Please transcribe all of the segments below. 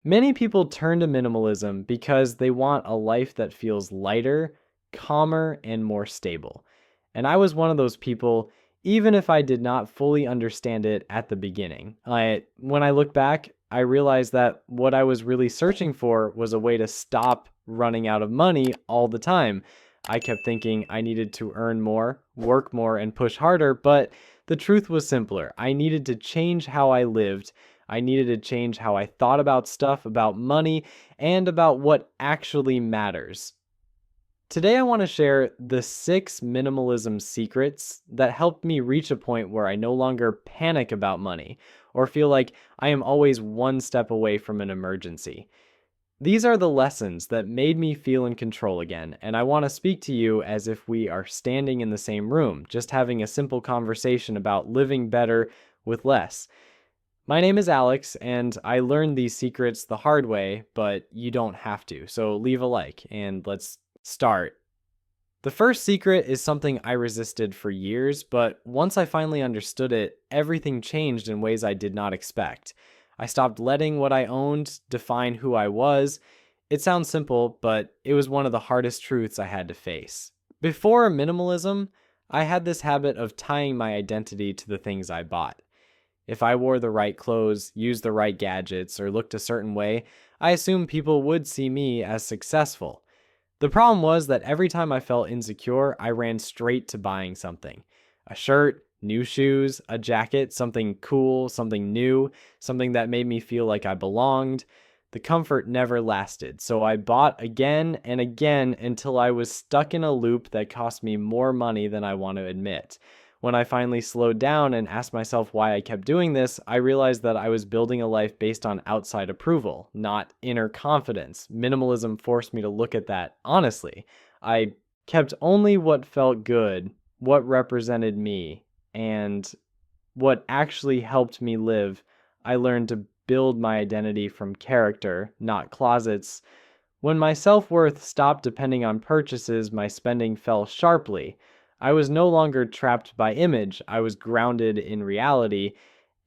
Many people turn to minimalism because they want a life that feels lighter, calmer, and more stable. And I was one of those people, even if I did not fully understand it at the beginning. When I look back, I realized that what I was really searching for was a way to stop running out of money all the time. I kept thinking I needed to earn more, work more, and push harder, but the truth was simpler. I needed to change how I lived. I needed to change how I thought about stuff, about money, and about what actually matters. Today, I want to share the 6 minimalism secrets that helped me reach a point where I no longer panic about money or feel like I am always one step away from an emergency. These are the lessons that made me feel in control again, and I want to speak to you as if we are standing in the same room, just having a simple conversation about living better with less. My name is Alex, and I learned these secrets the hard way, but you don't have to. So leave a like, and let's start. The first secret is something I resisted for years, but once I finally understood it, everything changed in ways I did not expect. I stopped letting what I owned define who I was. It sounds simple, but it was one of the hardest truths I had to face. Before minimalism, I had this habit of tying my identity to the things I bought. If I wore the right clothes, used the right gadgets, or looked a certain way, I assumed people would see me as successful. The problem was that every time I felt insecure, I ran straight to buying something. A shirt, new shoes, a jacket, something cool, something new, something that made me feel like I belonged. The comfort never lasted, so I bought again and again until I was stuck in a loop that cost me more money than I want to admit. When I finally slowed down and asked myself why I kept doing this, I realized that I was building a life based on outside approval, not inner confidence. Minimalism forced me to look at that honestly. I kept only what felt good, what represented me, and what actually helped me live. I learned to build my identity from character, not closets. When my self-worth stopped depending on purchases, my spending fell sharply. I was no longer trapped by image, I was grounded in reality,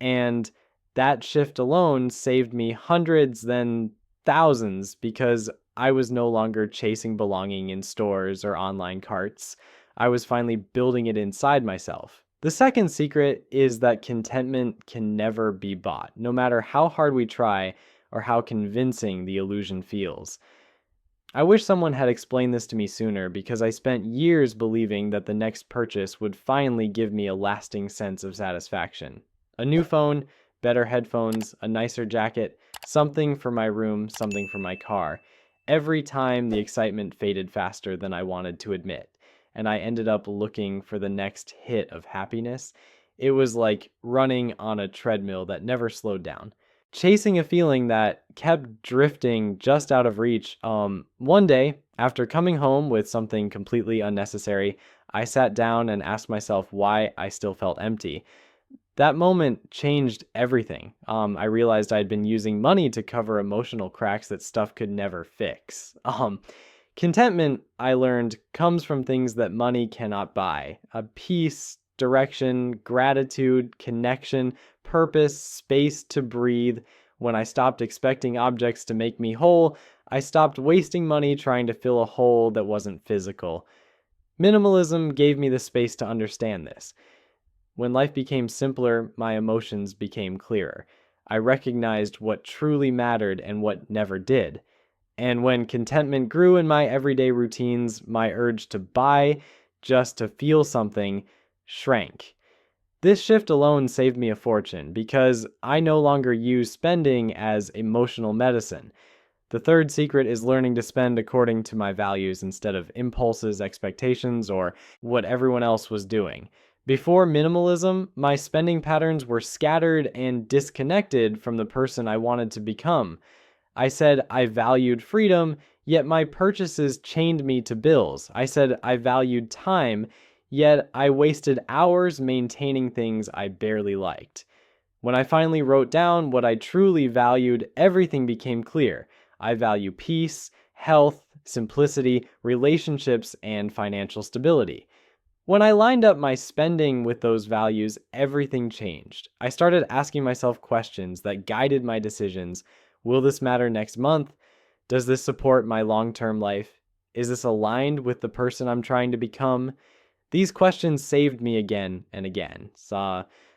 and that shift alone saved me hundreds, then thousands, because I was no longer chasing belonging in stores or online carts. I was finally building it inside myself. The second secret is that contentment can never be bought, no matter how hard we try or how convincing the illusion feels. I wish someone had explained this to me sooner because I spent years believing that the next purchase would finally give me a lasting sense of satisfaction. A new phone, better headphones, a nicer jacket, something for my room, something for my car. Every time the excitement faded faster than I wanted to admit, and I ended up looking for the next hit of happiness. It was like running on a treadmill that never slowed down, chasing a feeling that kept drifting just out of reach. One day, after coming home with something completely unnecessary, I sat down and asked myself why I still felt empty. That moment changed everything. I realized I'd been using money to cover emotional cracks that stuff could never fix. Contentment, I learned, comes from things that money cannot buy. A peace, direction, gratitude, connection, purpose, space to breathe. When I stopped expecting objects to make me whole, I stopped wasting money trying to fill a hole that wasn't physical. Minimalism gave me the space to understand this. When life became simpler, my emotions became clearer. I recognized what truly mattered and what never did. And when contentment grew in my everyday routines, my urge to buy just to feel something shrank. This shift alone saved me a fortune because I no longer use spending as emotional medicine. The third secret is learning to spend according to my values instead of impulses, expectations, or what everyone else was doing. Before minimalism, my spending patterns were scattered and disconnected from the person I wanted to become. I said I valued freedom, yet my purchases chained me to bills. I said I valued time, yet I wasted hours maintaining things I barely liked. When I finally wrote down what I truly valued, everything became clear. I value peace, health, simplicity, relationships, and financial stability. When I lined up my spending with those values, everything changed. I started asking myself questions that guided my decisions. Will this matter next month? Does this support my long-term life? Is this aligned with the person I'm trying to become? These questions saved me again and again.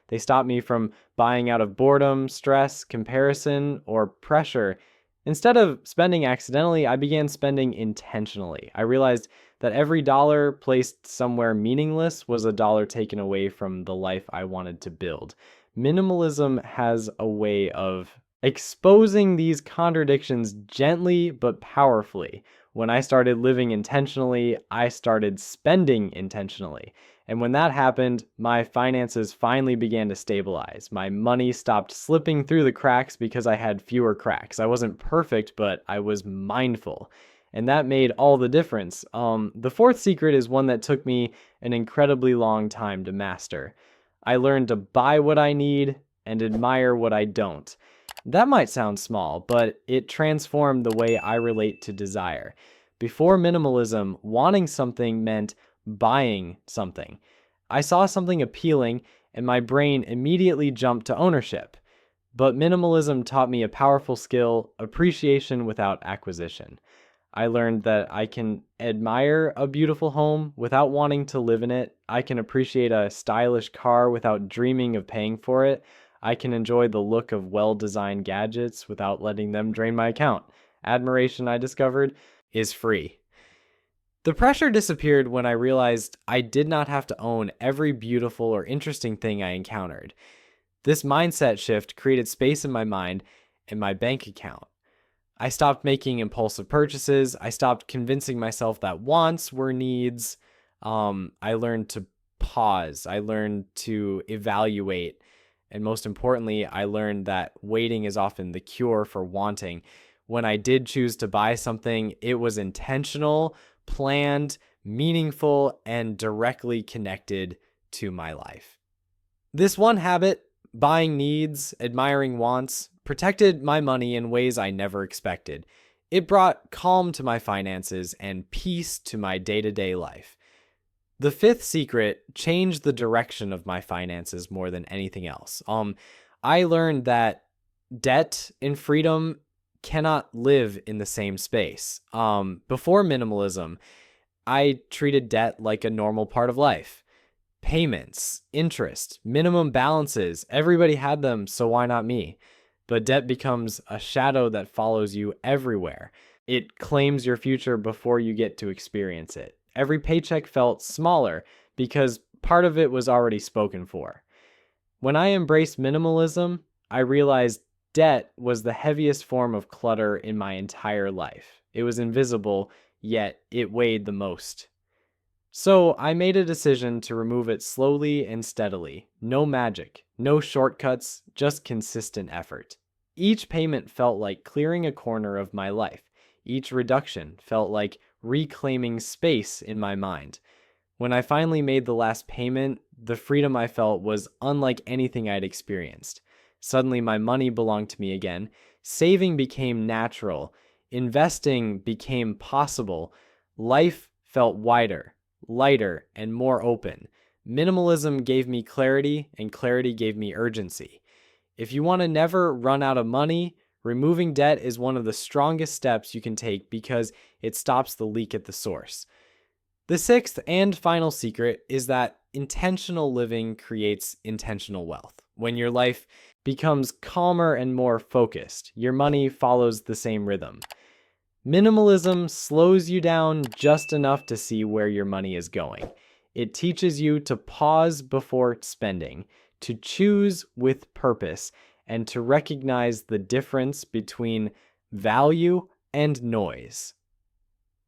They stopped me from buying out of boredom, stress, comparison, or pressure. Instead of spending accidentally, I began spending intentionally. I realized that every dollar placed somewhere meaningless was a dollar taken away from the life I wanted to build. Minimalism has a way of exposing these contradictions gently but powerfully. When I started living intentionally, I started spending intentionally. And when that happened, my finances finally began to stabilize. My money stopped slipping through the cracks because I had fewer cracks. I wasn't perfect, but I was mindful. And that made all the difference. The fourth secret is one that took me an incredibly long time to master. I learned to buy what I need and admire what I don't. That might sound small, but it transformed the way I relate to desire. Before minimalism, wanting something meant buying something. I saw something appealing, and my brain immediately jumped to ownership. But minimalism taught me a powerful skill: appreciation without acquisition. I learned that I can admire a beautiful home without wanting to live in it. I can appreciate a stylish car without dreaming of paying for it. I can enjoy the look of well-designed gadgets without letting them drain my account. Admiration, I discovered, is free. The pressure disappeared when I realized I did not have to own every beautiful or interesting thing I encountered. This mindset shift created space in my mind and my bank account. I stopped making impulsive purchases. I stopped convincing myself that wants were needs. I learned to pause. I learned to evaluate. And most importantly, I learned that waiting is often the cure for wanting. When I did choose to buy something, it was intentional, planned, meaningful, and directly connected to my life. This one habit, buying needs, admiring wants, protected my money in ways I never expected. It brought calm to my finances and peace to my day-to-day life. The fifth secret changed the direction of my finances more than anything else. I learned that debt and freedom cannot live in the same space. Before minimalism, I treated debt like a normal part of life. Payments, interest, minimum balances, everybody had them, so why not me? But debt becomes a shadow that follows you everywhere. It claims your future before you get to experience it. Every paycheck felt smaller because part of it was already spoken for. When I embraced minimalism, I realized debt was the heaviest form of clutter in my entire life. It was invisible, yet it weighed the most. So I made a decision to remove it slowly and steadily. No magic, no shortcuts, just consistent effort. Each payment felt like clearing a corner of my life. Each reduction felt like reclaiming space in my mind. When I finally made the last payment, the freedom I felt was unlike anything I'd experienced. Suddenly my money belonged to me again. Saving became natural. Investing became possible. Life felt wider, lighter, and more open. Minimalism gave me clarity, and clarity gave me urgency. If you want to never run out of money, removing debt is one of the strongest steps you can take because it stops the leak at the source. The sixth and final secret is that intentional living creates intentional wealth. When your life becomes calmer and more focused, your money follows the same rhythm. Minimalism slows you down just enough to see where your money is going. It teaches you to pause before spending, to choose with purpose, and to recognize the difference between value and noise.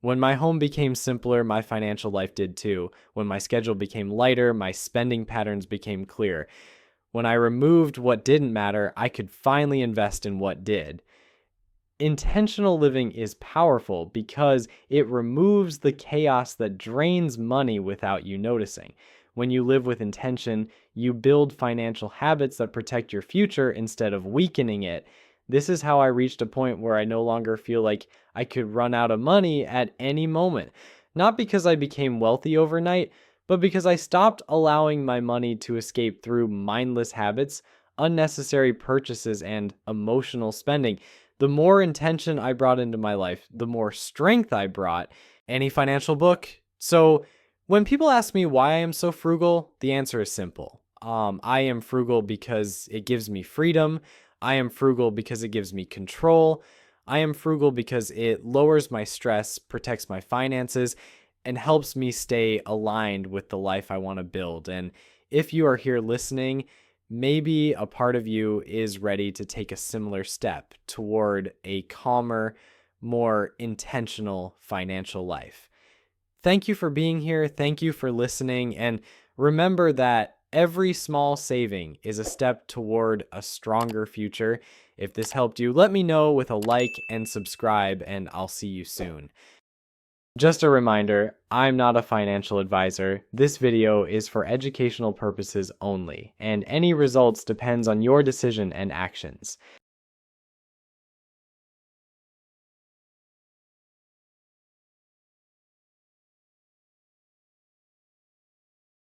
When my home became simpler, my financial life did too. When my schedule became lighter, my spending patterns became clear. When I removed what didn't matter, I could finally invest in what did. Intentional living is powerful because it removes the chaos that drains money without you noticing. When you live with intention, you build financial habits that protect your future instead of weakening it. This is how I reached a point where I no longer feel like I could run out of money at any moment. Not because I became wealthy overnight, but because I stopped allowing my money to escape through mindless habits, unnecessary purchases, and emotional spending. The more intention I brought into my life, the more strength I brought. Any financial book? So when people ask me why I am so frugal, the answer is simple. I am frugal because it gives me freedom. I am frugal because it gives me control. I am frugal because it lowers my stress, protects my finances, and helps me stay aligned with the life I want to build. And if you are here listening, maybe a part of you is ready to take a similar step toward a calmer, more intentional financial life. Thank you for being here. Thank you for listening. And remember that every small saving is a step toward a stronger future. If this helped you, let me know with a like and subscribe, and I'll see you soon. Just a reminder, I'm not a financial advisor. This video is for educational purposes only, and any results depends on your decision and actions.